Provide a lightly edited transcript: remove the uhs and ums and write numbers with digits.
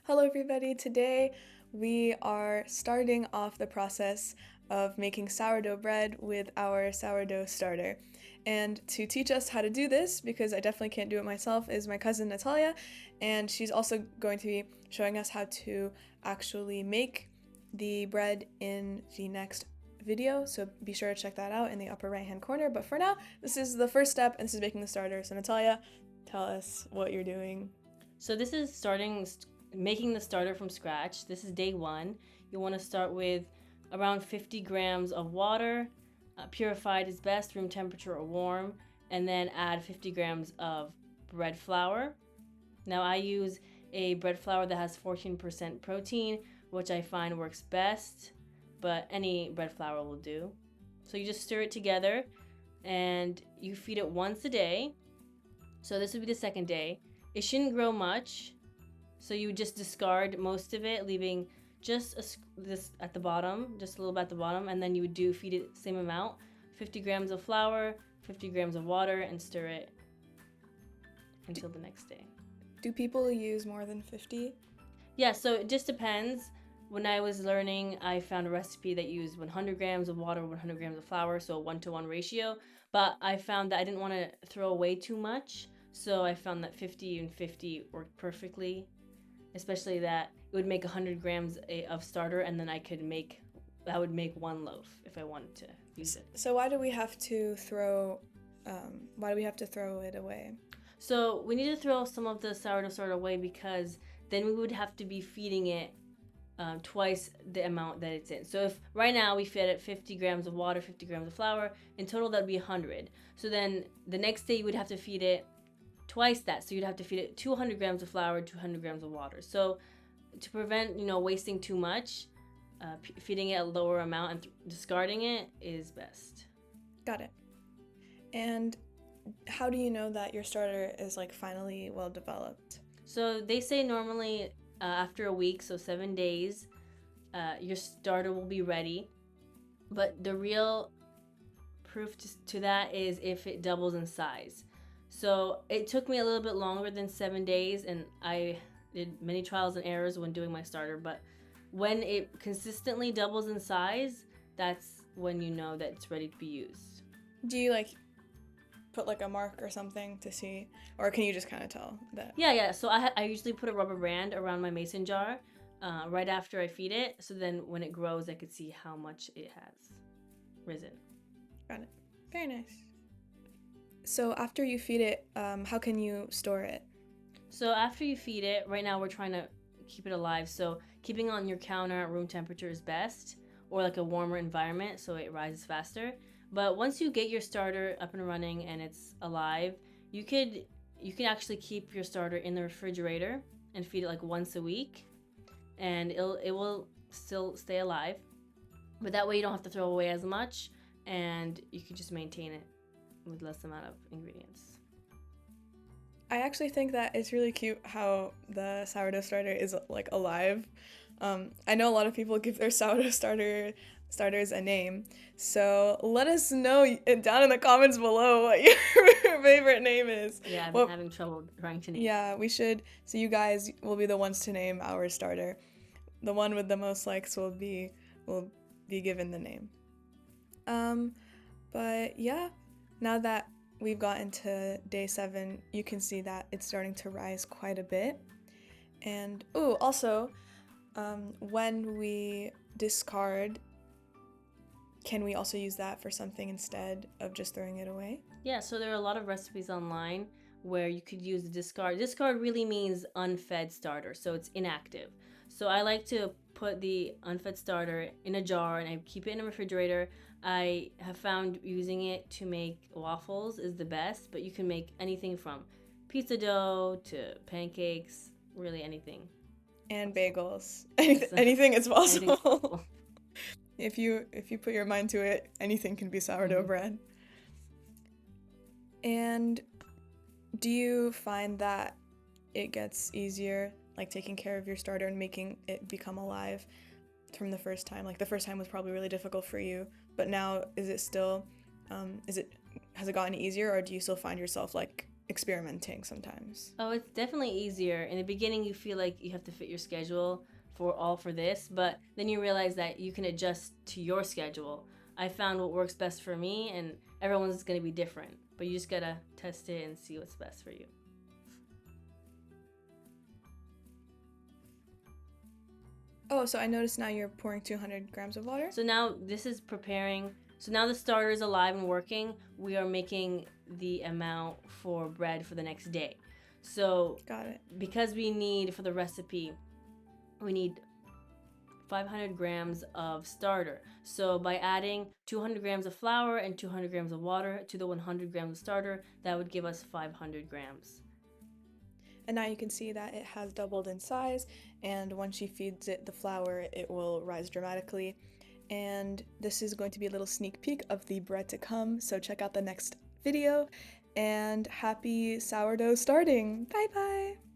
Hello, everybody. Today we are starting off the process of making sourdough bread with our sourdough starter. And to teach us how to do this, because I definitely can't do it myself, is my cousin Natalia. And she's also going to be showing us how to actually make the bread in the next video. So be sure to check that out in the upper right hand corner. But for now, this is the first step, and this is making the starter. So, Natalia, tell us what you're doing. So this is making the starter from scratch. This is day one. You want to start with around 50 grams of water. Purified is best, room temperature or warm. And then add 50 grams of bread flour. Now I use a bread flour that has 14% protein, which I find works best, but any bread flour will do. So you just stir it together and you feed it once a day. So this would be the second day. It shouldn't grow much, so you just discard most of it, leaving just this at the bottom, just a little bit at the bottom, and then you would feed it the same amount, 50 grams of flour, 50 grams of water, and stir it until the next day. Do people use more than 50? Yeah, so it just depends. When I was learning, I found a recipe that used 100 grams of water, 100 grams of flour, so a 1-to-1 ratio. But I found that I didn't want to throw away too much, so I found that 50 and 50 worked perfectly, especially that it would make 100 grams of starter, and then I would make one loaf if I wanted to use it. So why do we have to throw it away? So we need to throw some of the sourdough starter away because then we would have to be feeding it twice the amount that it's in. So if right now we fed it 50 grams of water, 50 grams of flour, in total that'd be 100. So then the next day you would have to feed it twice that. So you'd have to feed it 200 grams of flour, 200 grams of water. So to prevent, wasting too much, feeding it a lower amount and discarding it is best. Got it. And how do you know that your starter is finally well developed? So they say normally after a week, so 7 days, your starter will be ready. But the real proof to that is if it doubles in size. So it took me a little bit longer than 7 days, and I did many trials and errors when doing my starter. But when it consistently doubles in size, that's when you know that it's ready to be used. Do you put a mark or something to see, or can you just kind of tell that? Yeah. So I usually put a rubber band around my mason jar right after I feed it, so then when it grows I could see how much it has risen. Got it. Very nice. So after you feed it, how can you store it? So after you feed it, right now we're trying to keep it alive, so keeping it on your counter at room temperature is best, or a warmer environment so it rises faster. But once you get your starter up and running and it's alive, you can actually keep your starter in the refrigerator and feed it once a week, and it will still stay alive. But that way you don't have to throw away as much, and you can just maintain it with less amount of ingredients. I actually think that it's really cute how the sourdough starter is alive. I know a lot of people give their sourdough starters a name, so let us know down in the comments below what your favorite name is. Yeah, I've been having trouble trying to name. Yeah, we should. So you guys will be the ones to name our starter. The one with the most likes will be given the name. But yeah, now that we've gotten to day 7, you can see that it's starting to rise quite a bit. And also, when we discard, can we also use that for something instead of just throwing it away? Yeah, so there are a lot of recipes online where you could use the discard. Discard really means unfed starter, so it's inactive. So I like to put the unfed starter in a jar and I keep it in a refrigerator. I have found using it to make waffles is the best, but you can make anything from pizza dough to pancakes, really anything. And bagels. Anything is possible. If you put your mind to it, anything can be sourdough bread. And do you find that it gets easier, taking care of your starter and making it become alive from the first time? The first time was probably really difficult for you, but now is it still, has it gotten easier, or do you still find yourself experimenting sometimes. Oh, it's definitely easier. In the beginning, you feel like you have to fit your schedule for this, but then you realize that you can adjust to your schedule. I found what works best for me, and everyone's going to be different, but you just got to test it and see what's best for you. Oh, so I noticed now you're pouring 200 grams of water? So now this is preparing. So now the starter is alive and working. We are making the amount for bread for the next day. So Got it. because we need, for the recipe, we need 500 grams of starter. So by adding 200 grams of flour and 200 grams of water to the 100 grams of starter, that would give us 500 grams. And now you can see that it has doubled in size, and when she feeds it the flour, it will rise dramatically. And this is going to be a little sneak peek of the bread to come, so check out the next video, and happy sourdough starting! Bye bye!